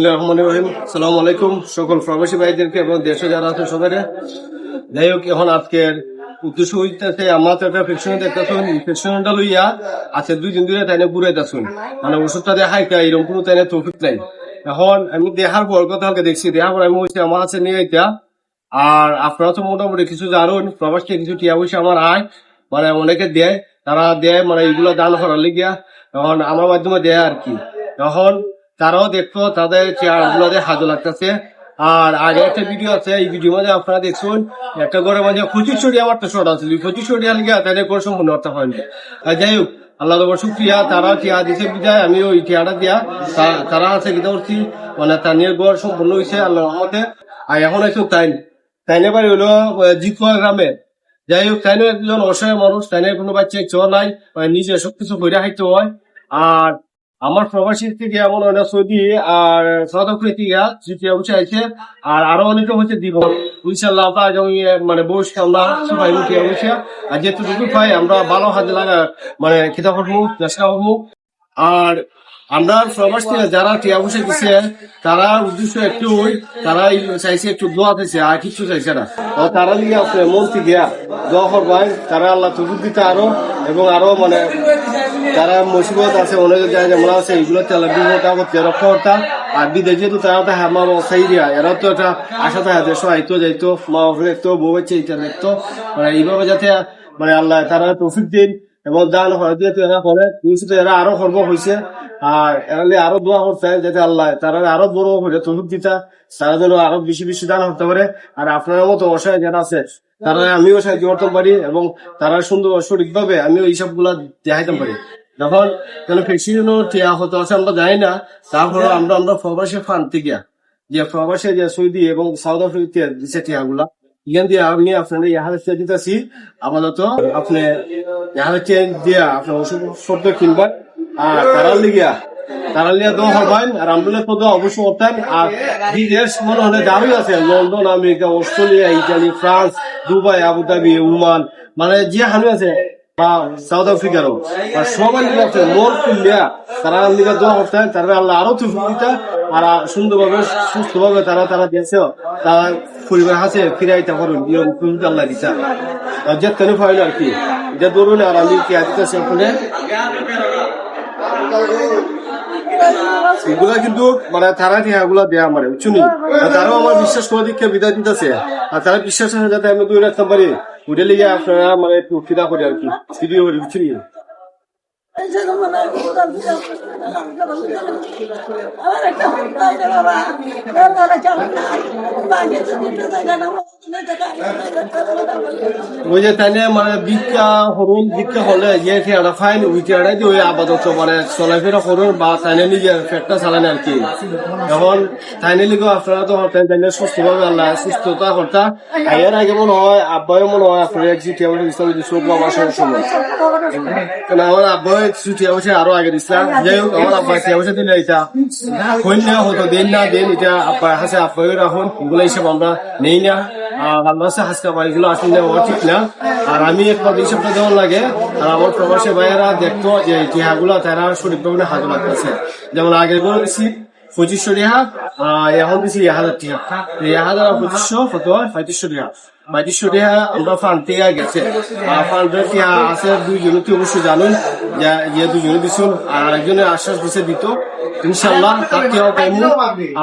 বিসমিল্লাহির রহমানির রহিম। আসসালামু আলাইকুম সকল প্রবাসী ভাইদেরকে এবং দেশে যারা আছে সবাই। যাই হোক, এখন আজকের উদ্দেশ্য হইতেছে আমার তো একটা ফিকশন দেখতেছুন, ফিকশনটা লইয়া আছে 2 দিন ধরে তাইনে ঘুরাইতেছুন, মানে ওষুধটা দেখাই এরকম কোনো তাইনে তৌফিক নাই। এখন আমি দেখার পর গতকালকে দেখছি, দেখার পর আমি বলছি আমার আছে নিয়ে এটা। আর আপনারা তো মোটামুটি কিছু জানুন, প্রবাস থেকে কিছু টিয়া পয়সা আমার আয় মানে অনেকে দেয়, তারা দেয় মানে এইগুলো দান করার লিগিয়া, এখন আমার মাধ্যমে দেয় আর কি। এখন তারাও দেখতো তাদের চেয়ার গুলো হাজু লাগতেছে। আর আগে একটা ভিডিও আছে, এই ভিডিও মধ্যে আপনারা দেখুন একটা ঘরের মাঝে 25 আমার তো শর্ট আছে, 25 লিগে তাদের কোনো সম্পূর্ণ অর্থ হয়নি। যাই হোক, আল্লাহ শুক্রিয়া, তারা টিয়া দিছে বিদায় আমি ওই টিয়াটা দিয়া তারা আছে গীতা করছি, মানে তার নিয়ে ঘর সম্পূর্ণ হয়েছে আল্লাহ রহমতে। আর এখন হয়তো তাইনে বাড়ি হলো জিকুয়া গ্রামে। যাই হোক, তাইনে একজন অসহায় মানুষ, তাইনে কোনো বাচ্চা চল নাই, নিজে সবকিছু বইরা খাইতে হয়। আর আমার প্রবাসী থেকে এমন অনেক সৌদি আর সাউথ আফ্রিকা থেকে তৃতীয় বসে আছে। আর আরো অনেকে হচ্ছে দিব ইনশাল্লাহ, মানে বসে আমরা সবাই উঠে বসে আর যেটুকু পাই আমরা ভালো হাতে লাগা মানে খিতা করবো, চেষ্টা করবো। আর আমরা প্রবাস থেকে যারা টিয়া বসে দিচ্ছে তারা উদ্দেশ্য একটু তারা চাইছে একটু দোয়া দিচ্ছে, আর কিছু চাইছে না। তারা নিয়ে আসলে মন থেকে দোয়া করবেন, তারা আল্লাহ তৌফিক দিতে আরো, এবং আরো মানে তারা মুসিবত আছে অনেক জায়গায় যেমন আছে এইগুলো বিপদটা করতে রক্ষা করতাম। আর বিদেশে তো তারা তো হ্যাঁ মা বাসাই দিয়া, এরা তো একটা আশা থাকে দেশ আইতো যাইতো, মা বাবা দেখতো, বউ বাচ্চা ইটা দেখতো, মানে এইভাবে যাতে মানে আল্লাহ তারা তৌফিক দিন এবং দান হয় দিয়ে এরা করে এরা আরো সর্ব হয়েছে। আর এরালে আরো দোয়া করতে যাতে আল্লাহ তারা আরো বড় করে তৌফিক দিতা, তারা যেন আরো বেশি বেশি দান করতে পারে। আর আপনার মতো অসহায় যারা আছে তারা আমিও সাহায্য করতে পারি, এবং তারা সুন্দর সঠিক ভাবে আমিও এইসব গুলা দেখাইতে পারি। যখন কেন ফেক্সিনো টিয়া হতে আছে আমরা জানি না, তারপরে আমরা প্রবাসে ফান থেকে যে প্রবাসে যে সৌদি এবং সাউথ আফ্রিকা দিচ্ছে টিয়া গুলা, এখান দিয়ে আমি আপনাদের ইহার দিতেছি আপাতত আপনি ইহার দিয়া আপনার ওষুধ পত্র কিনবেন। আর তারা লিয়া দোয়া হবেন, আর আমদুল্লাহ পদ অবশ্যই করতেন। আর বিদেশ মনে হলে দারুই আছে, London, America, Australia, Italy, France, Dubai, Abu Dhabi, Oman, মানে যে হানু আছে বা সাউথ আফ্রিকারও আর সবাই মিলে আছে মোর খুললিয়া তারা লিগা দোয়া করতেন, তারা আল্লাহ আরো তৌফিক দিতা। আর সুন্দরভাবে সুস্থভাবে তারা দিয়েছে, তারা পরিবার হাসে ফিরাইতে পারুন আল্লাহ দিতা যে কেন ফাইল আর কি এটা ধরুন। আর আমি কি দিতেছি ওখানে এগুলা কিন্তু মানে তারা টিহাগুলা দেয়া মানে বুঝছুনি, তারাও আমার বিশ্বাস করে দিকে বিদায় দিতেছে। আর তারা বিশ্বাস যাতে আমি দূরে রাখতে পারি ওটা লিগে আপনারা মানে একটু ফিদা করি আর কি, ভিডিও করি বুঝছুনি। ওই যে তাইলে মানে ভিক্ষা হলে যে টিয়াটা ফাইন ওই টিয়াটাই দিয়ে ওই আপাতত মানে চলাফেরা করুন বা তাইনে নিজের পেটটা চালান আর কি। এখন তাইনে লিগো আপনারা তো তাইনে সুস্থভাবে আল্লাহ সুস্থতা করতা। এর আগে মনে হয় আব্বাই মনে হয় আপনার এক টিয়া আমার সময় আমার আব্বাই টিয়া বসে আরো আগে দিচ্ছিলাম। যাই হোক, আমার আব্বাই টিয়া বসে দিলে এটা কন্যা হতো দেন না দেন, এটা আব্বা হাসে আব্বাই রাখুন, এগুলো হিসাব আমরা নেই না। আর আল্লাহ হাসকা এগুলো আসলে ঠিক না। আর আমি একবার হিসাবটা দেওয়ার লাগে। আর আমার প্রবাসী ভাইয়েরা দেখতো যে টিহাগুলো তারা সঠিকভাবে হাজু লাগতেছে। যেমন আগে করে দিচ্ছি 2500 টিহা, এখন দিচ্ছি 1000 টিহা, 1000 আর 2500 কত হয় 3500 টিহা। 3500 টিহা আমরা ফান্ড থেকে গেছে। আর ফান্ডের টিহা আছে 2 জনকে অবশ্যই জানুন যে 2 জনে দিচ্ছুন, আর একজনের আশ্বাস দিচ্ছে দিত ইনশাল্লাহ তার টিহা পাইমু।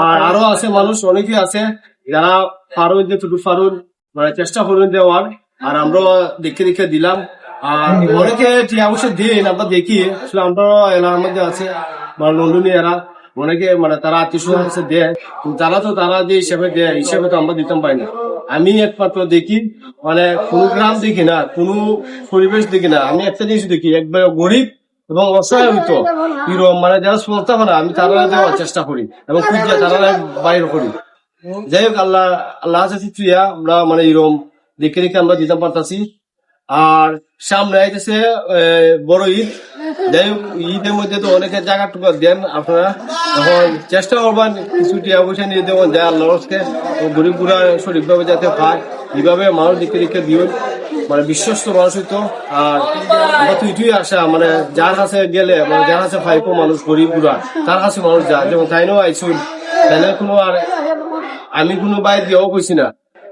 আর আরো আছে মানুষ অনেকে আছে যারা পারুন যেটুকু পারুন মানে চেষ্টা করুন দেওয়ার, আর আমরা দেখে দিলাম। আর অনেকে টিয়া অবশ্যই দিন আমরা দেখি, আসলে আমরা এলাকার মধ্যে আছে মানে লন্ডনে এরা অনেকে মানে তারা আত্মীয় কাছে দেয়, তারা যে হিসাবে দেয় হিসাবে তো আমরা দিতাম পাই না। আমি একমাত্র দেখি মানে কোন গ্রাম দেখি না, কোন পরিবেশ দেখি না, আমি একটা জিনিস দেখি একবার গরিব এবং অসহায় হইতো মানে যারা শুনতে পারে আমি তারা দেওয়ার চেষ্টা করি এবং তারা বাইর করি। যাই হোক, আল্লাহ আমরা মানে এরকম দেখে আমরা দিতে পারতাছি। আর সামনে আইতেছে বড় ঈদ। যাই হোক, ঈদের মধ্যে তো অনেকের জায়গা টুকু দেন আপনারা, এখন চেষ্টা করবেন কিছু টিয়া পয়সা নিয়ে দেবেন যায় আল্লাহকে গরিব গুড়া সঠিকভাবে যাতে পায়, এইভাবে মানুষ দেখে দিও মানে বিশ্বস্ত মানুষ হইতো। আর আমরা তো এটুই আশা মানে যার কাছে গেলে মানে যার কাছে পাইপো মানুষ গরিব গুড়া তার কাছে মানুষ যায়, যেমন তাইনও আইসুন তাহলে কোনো আর আমি কোনো বাইর দিয়েও কইছি না,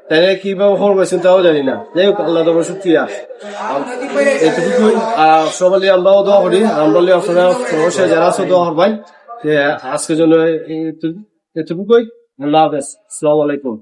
তাহলে কিভাবে খবর পাইছেন তাও জানি না। যাই হোক, আল্লাহ তোমার শুক্রিয়া। এটুকুই সবাই আমরাও দোয়া করি, আমরা আপনারা সমস্যায় যারা আছে দোয়া করবেন। আজকের জন্য এটুকুই। আল্লাহ হাফেজ, আসসালামু আলাইকুম।